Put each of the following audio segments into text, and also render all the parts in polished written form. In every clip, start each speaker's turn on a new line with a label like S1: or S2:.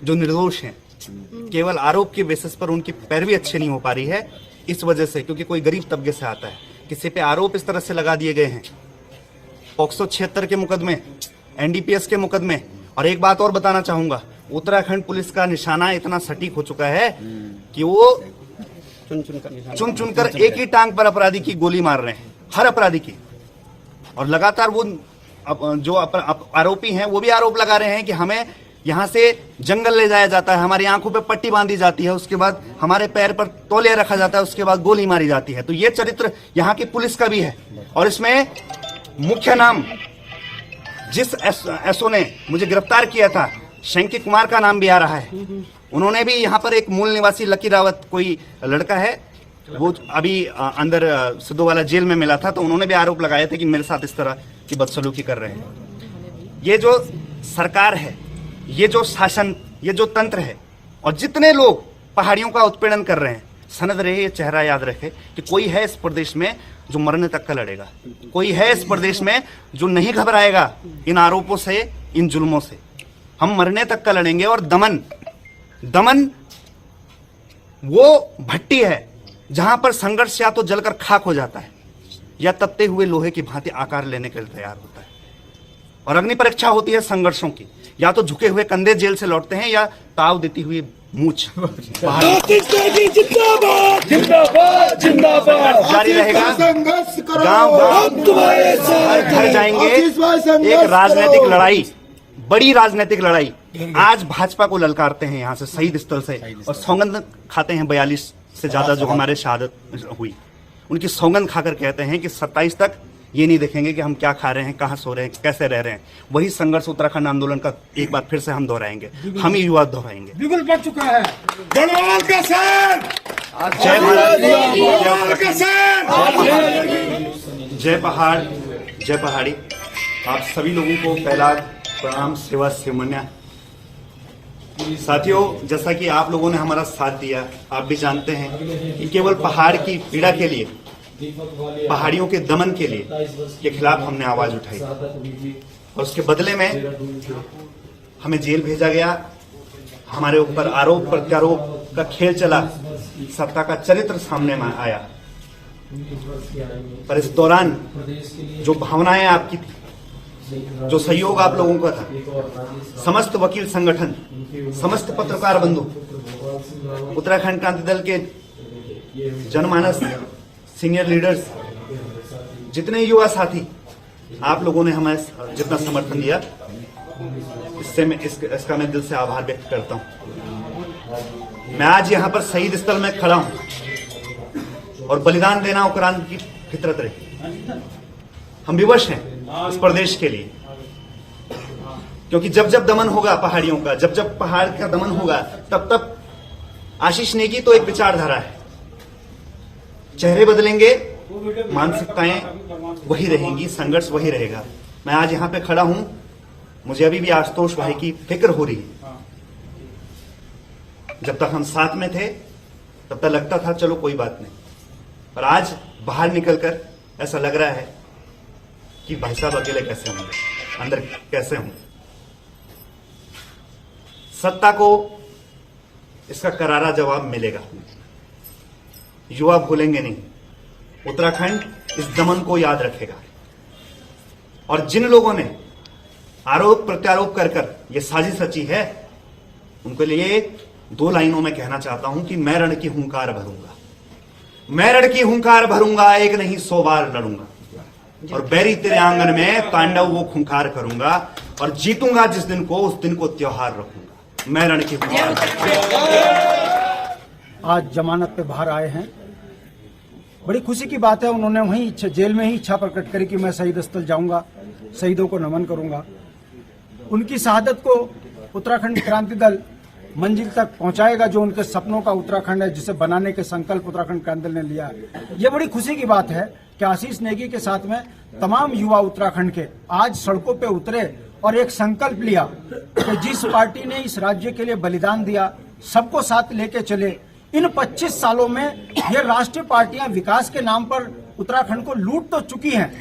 S1: जो निर्दोष हैं, केवल आरोप के बेसिस पर उनकी पैरवी अच्छी नहीं हो पा रही है, इस वजह से, क्योंकि कोई गरीब तबके से आता है, किसी पे आरोप इस तरह से लगा दिए गए हैं, पॉक्सो 76 के मुकदमे, एनडीपीएस के मुकदमे। और एक बात और बताना चाहूंगा, उत्तराखंड पुलिस का निशाना इतना सटीक हो चुका है कि वो चुन चुनकर एक ही टांग पर अपराधी की गोली मार रहे हैं, हर अपराधी की। और लगातार वो जो आरोपी हैं वो भी आरोप लगा रहे हैं कि हमें यहाँ से जंगल ले जाया जाता है, हमारी आंखों पे पट्टी बांधी जाती है, उसके बाद हमारे पैर पर तौलिया रखा जाता है, उसके बाद गोली मारी जाती है। तो ये चरित्र यहाँ की पुलिस का भी है। और इसमें मुख्य नाम जिस एसओ ने मुझे गिरफ्तार किया था, शंकी कुमार का नाम भी आ रहा है। उन्होंने भी यहाँ पर एक मूल निवासी लकी रावत कोई लड़का है, वो अभी अंदर सिद्धोवाला जेल में मिला था, तो उन्होंने भी आरोप लगाए थे कि मेरे साथ इस तरह की बदसलूकी कर रहे हैं। ये जो सरकार है, ये जो शासन, ये जो तंत्र है, और जितने लोग पहाड़ियों का उत्पीड़न कर रहे हैं, सनद रहे, ये चेहरा याद रखे कि कोई है इस प्रदेश में जो मरने तक का लड़ेगा, कोई है इस प्रदेश में जो नहीं घबराएगा इन आरोपों से, इन जुल्मों से। हम मरने तक का लड़ेंगे। और दमन वो भट्टी है जहां पर संघर्ष या तो जलकर खाक हो जाता है या तपते हुए लोहे की भांति आकार लेने के लिए तैयार होता है। और अग्नि परीक्षा होती है संघर्षों की, या तो झुके हुए कंधे जेल से लौटते हैं या ताव देती हुई मूंछ जारी रहेगा। गांव घर जाएंगे। एक राजनीतिक लड़ाई, बड़ी राजनीतिक लड़ाई आज भाजपा को ललकारते हैं यहाँ से शहीद स्थल से, और सौगंध खाते हैं 42 से ज्यादा जो हमारे शहादत हुई, उनकी सौगंध खाकर कहते हैं कि 27 तक ये नहीं देखेंगे कि हम क्या खा रहे हैं, कहाँ सो रहे हैं, कैसे रह रहे हैं। वही संघर्ष उत्तराखंड आंदोलन का एक बार फिर से हम दोहराएंगे, हम ही युवा दोहराएंगे।
S2: बिल्कुल बढ़ चुका है। गढ़वाल का सैन,
S1: जय भारत, जय पहाड़, जय पहाड़ी। आप सभी लोगों को पहला प्रणाम, सेवा सेवन्या। साथियों, जैसा कि आप लोगों ने हमारा साथ दिया, आप भी जानते हैं कि केवल पहाड़ की पीड़ा के लिए, पहाड़ियों के दमन के लिए के खिलाफ हमने आवाज उठाई, और उसके बदले में हमें जेल भेजा गया, हमारे ऊपर आरोप प्रत्यारोप का खेल चला, सत्ता का चरित्र सामने में आया। पर इस दौरान जो भावनाएं आपकी थी, जो सहयोग आप लोगों का था, समस्त वकील संगठन, समस्त पत्रकार बंधु, उत्तराखंड क्रांति दल के जनमानस, सीनियर लीडर्स, जितने युवा साथी, आप लोगों ने हमें जितना समर्थन दिया, इससे मैं इसका मैं दिल से आभार व्यक्त करता हूं। मैं आज यहां पर शहीद स्थल में खड़ा हूं और बलिदान देना उपरांत की फितरत रही। हम विवश हैं इस प्रदेश के लिए, क्योंकि जब जब दमन होगा पहाड़ियों का, जब जब पहाड़ का दमन होगा, तब तब आशीष नेगी तो एक विचारधारा है, चेहरे बदलेंगे, मानसिकताएं वही रहेंगी, संघर्ष वही रहेगा। मैं आज यहां पे खड़ा हूं, मुझे अभी भी आशुतोष भाई की फिक्र हो रही है। जब तक हम साथ में थे तब तक लगता था चलो कोई बात नहीं, पर आज बाहर निकलकर ऐसा लग रहा है कि भाई साहब अकेले कैसे होंगे, अंदर कैसे होंगे। सत्ता को इसका करारा जवाब मिलेगा। युवा भूलेंगे नहीं, उत्तराखंड इस दमन को याद रखेगा। और जिन लोगों ने आरोप प्रत्यारोप कर ये साजिश रची है, उनके लिए 2 लाइनों में कहना चाहता हूं कि मैं रण की हुंकार भरूंगा, मैं रण की हुंकार भरूंगा, एक नहीं 100 बार लड़ूंगा, और बैरी तेरे आंगन में तांडव वो खुंखार करूंगा, और जीतूंगा जिस दिन को, उस दिन को त्योहार रखूंगा। मैं रण की हुंकार।
S2: आज जमानत पे बाहर आए हैं, बड़ी खुशी की बात है। उन्होंने वहीं जेल में ही इच्छा प्रकट करी कि मैं शहीद स्थल जाऊंगा, शहीदों को नमन करूंगा। उनकी शहादत को उत्तराखंड क्रांति दल मंजिल तक पहुंचाएगा, जो उनके सपनों का उत्तराखंड है, जिसे बनाने के संकल्प उत्तराखंड क्रांति दल ने लिया। ये बड़ी खुशी की बात है कि आशीष नेगी के साथ में तमाम युवा उत्तराखंड के आज सड़कों पे उतरे और एक संकल्प लिया कि जिस पार्टी ने इस राज्य के लिए बलिदान दिया, सबको साथ लेके चले। इन 25 सालों में ये राष्ट्रीय पार्टियां विकास के नाम पर उत्तराखंड को लूट तो चुकी हैं,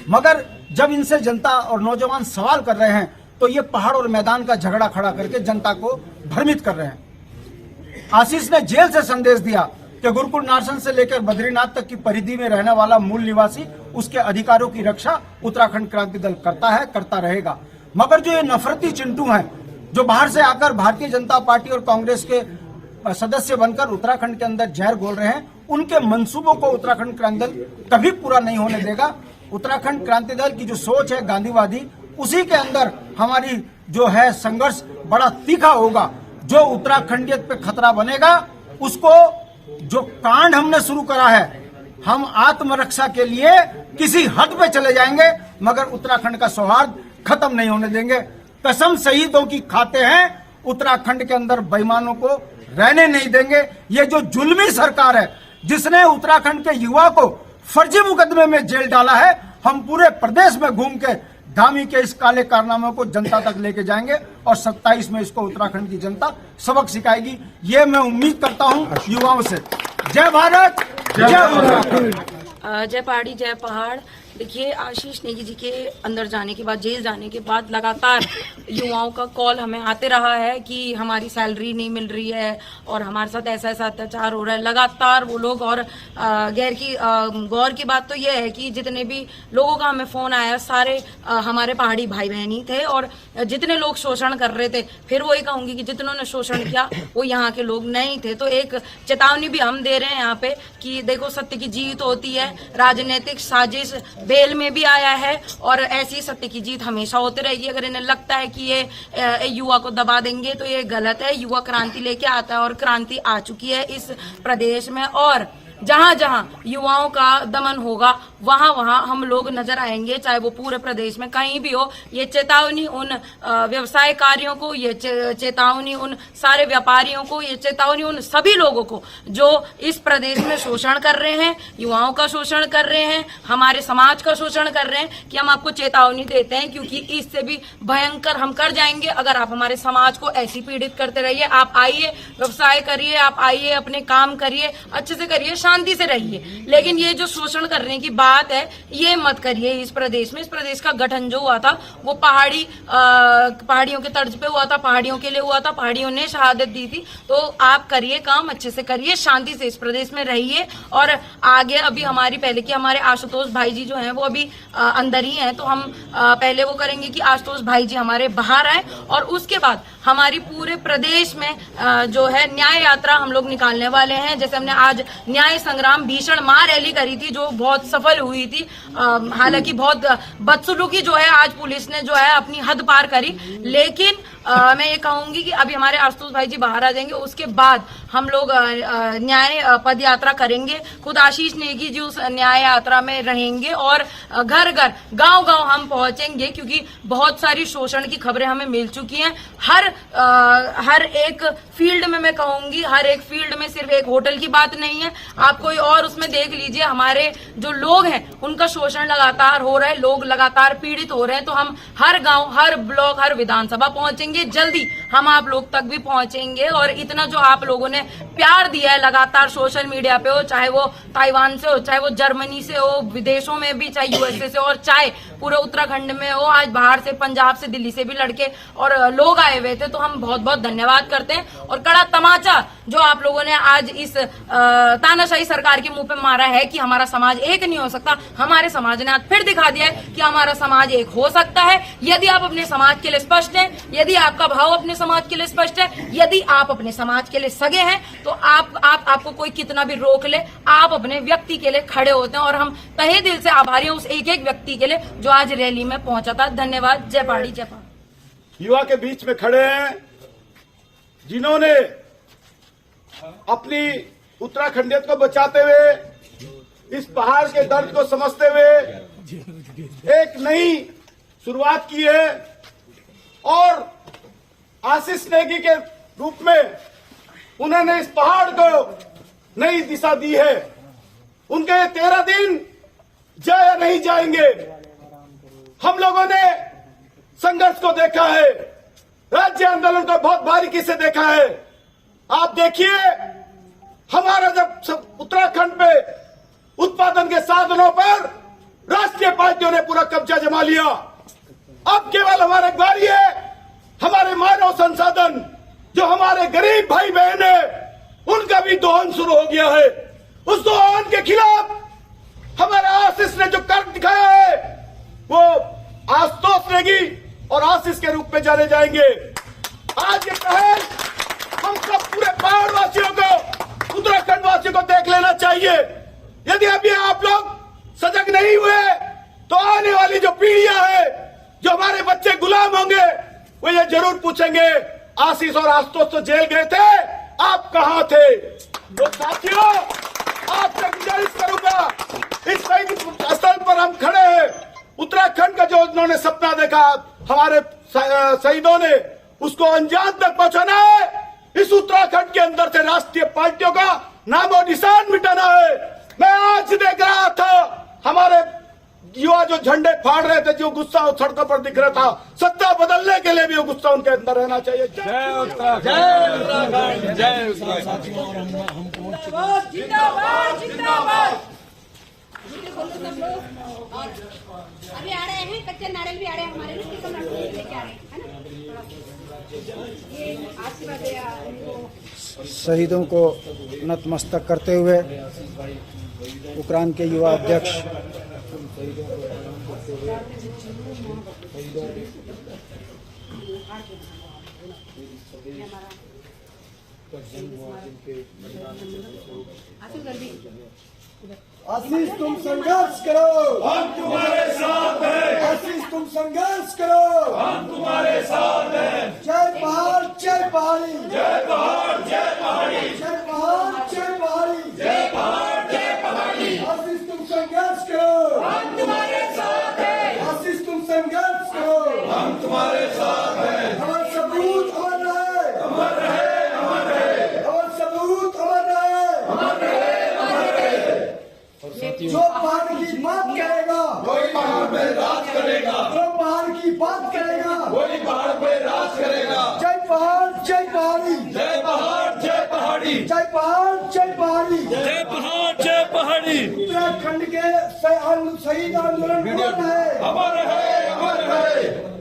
S2: मगर जब इनसे जनता और नौजवान सवाल कर रहे हैं तो ये पहाड़ और मैदान का झगड़ा खड़ा करके जनता को भ्रमित कर रहे हैं। आशीष ने जेल से संदेश दिया कि गुरुकुल नार्सन से लेकर बद्रीनाथ तक की परिधि में रहने वाला मूल निवासी उसके अधिकारों की रक्षा उत्तराखंड क्रांति दल करता है, करता रहेगा। मगर जो ये नफरती चिंटू हैं, जो बाहर से आकर भारतीय जनता पार्टी और कांग्रेस के सदस्य बनकर उत्तराखंड के अंदर जहर घोल रहे हैं, उनके मंसूबों को उत्तराखंड क्रांति दल कभी पूरा नहीं होने देगा। उत्तराखंड क्रांति दल की जो सोच है गांधीवादी, उसी के अंदर हमारी जो है संघर्ष बड़ा तीखा होगा। जो उत्तराखंडियत पे खतरा बनेगा, उसको जो कांड हमने शुरू करा है, हम आत्मरक्षा के लिए किसी हद पे चले जाएंगे, मगर उत्तराखंड का सौहार्द खत्म नहीं होने देंगे। कसम शहीदों की खाते हैं, उत्तराखंड के अंदर बेईमानों को रहने नहीं देंगे। ये जो जुल्मी सरकार है, जिसने उत्तराखंड के युवा को फर्जी मुकदमे में जेल डाला है, हम पूरे प्रदेश में घूम के धामी के इस काले कारनामे को जनता तक लेके जाएंगे और 27 में इसको उत्तराखंड की जनता सबक सिखाएगी। ये मैं उम्मीद करता हूं युवाओं से। जय भारत, जय उत्तराखंड।
S3: जय पहाड़ी, जय पहाड़। देखिए, आशीष नेगी जी के अंदर जाने के बाद, जेल जाने के बाद लगातार युवाओं का कॉल हमें आते रहा है कि हमारी सैलरी नहीं मिल रही है और हमारे साथ ऐसा ऐसा अत्याचार हो रहा है। लगातार वो लोग, और गौर की बात तो ये है कि जितने भी लोगों का हमें फोन आया, सारे हमारे पहाड़ी भाई बहन ही थे, और जितने लोग शोषण कर रहे थे, फिर वही कहूंगी कि जितनों ने शोषण किया वो यहाँ के लोग नहीं थे। तो एक चेतावनी भी हम दे रहे हैं यहाँ पे कि देखो, सत्य की जीत होती है। राजनीतिक साजिश बेल में भी आया है और ऐसी सत्य की जीत हमेशा होती रहेगी। अगर इन्हें लगता है कि ये युवा को दबा देंगे तो ये गलत है। युवा क्रांति लेके आता है और क्रांति आ चुकी है इस प्रदेश में, और जहां जहां युवाओं का दमन होगा वहां वहां हम लोग नजर आएंगे, चाहे वो पूरे प्रदेश में कहीं भी हो। ये चेतावनी उन व्यवसायकारियों को, ये चेतावनी उन सारे व्यापारियों को, ये चेतावनी उन सभी लोगों को जो इस प्रदेश में शोषण कर रहे हैं, युवाओं का शोषण कर रहे हैं, हमारे समाज का शोषण कर रहे हैं, कि हम आपको चेतावनी देते हैं, क्योंकि इससे भी भयंकर हम कर जाएंगे अगर आप हमारे समाज को ऐसी पीड़ित करते रहिए। आप आइए, व्यवसाय करिए, आप आइए, अपने काम करिए, अच्छे से करिए, शांति से रहिए, लेकिन ये जो शोषण करने की बात है ये मत करिए। इस प्रदेश में, इस प्रदेश का गठन जो हुआ था वो पहाड़ियों के तर्ज पे हुआ था, पहाड़ियों के लिए हुआ था, पहाड़ियों ने शहादत दी थी। तो आप करिए काम, अच्छे से करिए, शांति से इस प्रदेश में रहिए। और आगे अभी पहले की हमारे आशुतोष भाई जी जो हैं वो अभी अंदर ही हैं, तो हम पहले वो करेंगे कि आशुतोष भाई जी हमारे बाहर आए, और उसके बाद हमारी पूरे प्रदेश में जो है न्याय यात्रा हम लोग निकालने वाले हैं। जैसे हमने आज न्याय संग्राम भीषण महारैली करी थी जो बहुत सफल हुई थी। हालांकि बहुत बदसलूकी जो है आज पुलिस ने जो है अपनी हद पार करी, लेकिन मैं ये कहूंगी कि अभी हमारे आशुतोष भाई जी बाहर आ जाएंगे, उसके बाद हम लोग न्याय पद यात्रा करेंगे। खुद आशीष नेगी जी उस न्याय यात्रा में रहेंगे और घर घर, गांव गांव हम पहुंचेंगे, क्योंकि बहुत सारी शोषण की खबरें हमें मिल चुकी हैं। हर एक फील्ड में, मैं कहूंगी हर एक फील्ड में, सिर्फ एक होटल की बात नहीं है, आप कोई और उसमें देख लीजिए, हमारे जो लोग हैं उनका शोषण लगातार हो रहा है, लोग लगातार पीड़ित हो रहे हैं। तो हम हर गांव, हर ब्लॉक, हर विधानसभा पहुंचेंगे, जल्दी हम आप लोग तक भी पहुंचेंगे। और इतना जो आप लोगों ने प्यार दिया है लगातार सोशल मीडिया पे हो, चाहे वो ताइवान से हो, चाहे वो जर्मनी से हो, विदेशों में भी, चाहे यूएसए से, और चाहे पूरे उत्तराखंड में हो, आज बाहर से, पंजाब से, दिल्ली से भी लड़के और लोग आए हुए थे, तो हम बहुत बहुत धन्यवाद करते हैं। और कड़ा तमाचा जो आप लोगों ने आज इस तानाशाही सरकार के मुंह पे मारा है कि हमारा समाज एक नहीं हो सकता, हमारे समाज ने आज फिर दिखा दिया है कि हमारा समाज एक हो सकता है। यदि आप अपने समाज के लिए स्पष्ट हैं, यदि आपका भाव अपने समाज के लिए स्पष्ट है, यदि आप अपने समाज के लिए सगे हैं, तो आपको कोई कितना भी रोक ले, आप अपने व्यक्ति के लिए खड़े होते हैं। और हम तहे दिल से आभारी हैं उस एक एक व्यक्ति के लिए जो आज रैली में पहुंचा था। धन्यवाद। जय पहाड़ी, जय पहाड़।
S4: युवा के बीच में खड़े हैं जिन्होंने अपनी उत्तराखंडियत को बचाते हुए, इस पहाड़ के दर्द को समझते हुए एक नई शुरुआत की है, और आशीष नेगी के रूप में उन्होंने इस पहाड़ को नई दिशा दी है। उनके 13 दिन जाए या नहीं जाएंगे। हम लोगों ने संघर्ष को देखा है, राज्य आंदोलन को बहुत बारीकी से देखा है। आप देखिए, हमारा जब उत्तराखंड में उत्पादन के साधनों पर राष्ट्रीय पार्टियों ने पूरा कब्जा जमा लिया, अब केवल हमारे बारी है, हमारे मानव संसाधन जो हमारे गरीब भाई बहन है उनका भी दोहन शुरू हो गया है। उस दोहन के खिलाफ हमारे आशीष ने जो कर दिखाया है वो आशुतोष नेगी और आशीष के रूप में जाने जाएंगे। आज ये पहल हम सब पूरे पहाड़ वासियों को, उत्तराखंड वासियों को देख लेना चाहिए। यदि अभी आप लोग सजग नहीं हुए तो आने वाली जो पीढ़ियां है, जो हमारे बच्चे गुलाम होंगे, वो ये जरूर पूछेंगे आशीष और आशुतोष तो जेल गए थे, आप कहां थे। तो साथियों, आपसे गुजारिश करूंगा, इस शहीद स्थल पर हम खड़े हैं। उत्तराखंड का जो उन्होंने सपना देखा हमारे शहीदों ने, उसको अंजाम तक पहुंचाना है। इस उत्तराखंड के अंदर से राष्ट्रीय पार्टियों का नामो निशान मिटाना है। मैं आज देख रहा था हमारे युवा जो झंडे फाड़ रहे थे, जो गुस्सा सड़कों पर दिख रहा था, सत्ता बदलने के लिए भी वो गुस्सा उनके अंदर रहना चाहिए।
S5: जय उत्तराखंड, जय उत्तराखंड।
S6: जिंदाबाद जिंदाबाद। और अभी आ रहे हैं कच्चे नारियल भी आ रहे हैं हमारे लेके आ रहे हैं, है ना। ये आशीर्वाद है
S2: शहीदों को नतमस्तक करते हुए उक्राइन के युवा अध्यक्ष आशीष तुम संघर्ष करो,
S5: हम तुम्हारे साथ हैं।
S2: आशीष तुम संघर्ष करो,
S5: हम तुम्हारे साथ हैं।
S2: जय पहाड़ जय पहाड़ी,
S5: जय पहाड़ जय पहाड़ी,
S2: जय पहाड़ जय पहाड़ी,
S5: जय पहाड़ जय पहाड़ी।
S2: आशीष तुम संघर्ष करो,
S5: हम तुम्हारे साथ हैं।
S2: आशीष तुम संघर्ष करो,
S5: हम तुम्हारे साथ हैं।
S2: हमारा सबूत अमर रहे,
S5: अमर रहे, अमर रहे,
S2: हमारा सबूत अमर रहे।
S5: अमर रहे, अमर रहे।
S2: जो पहाड़ की बात करेगा
S5: कोई पहाड़ पे राज करेगा,
S2: जो पहाड़ की बात करेगा
S5: कोई पहाड़ पे राज करेगा।
S2: जय पहाड़ जय पहाड़ी,
S5: जय पहाड़ जय पहाड़ी,
S2: जय पहाड़ जय पहाड़ी।
S5: जय पहाड़ जय पहाड़ी।
S2: उत्तराखंड के शहीद आंदोलन कौन है?
S5: अमर है, अमर है।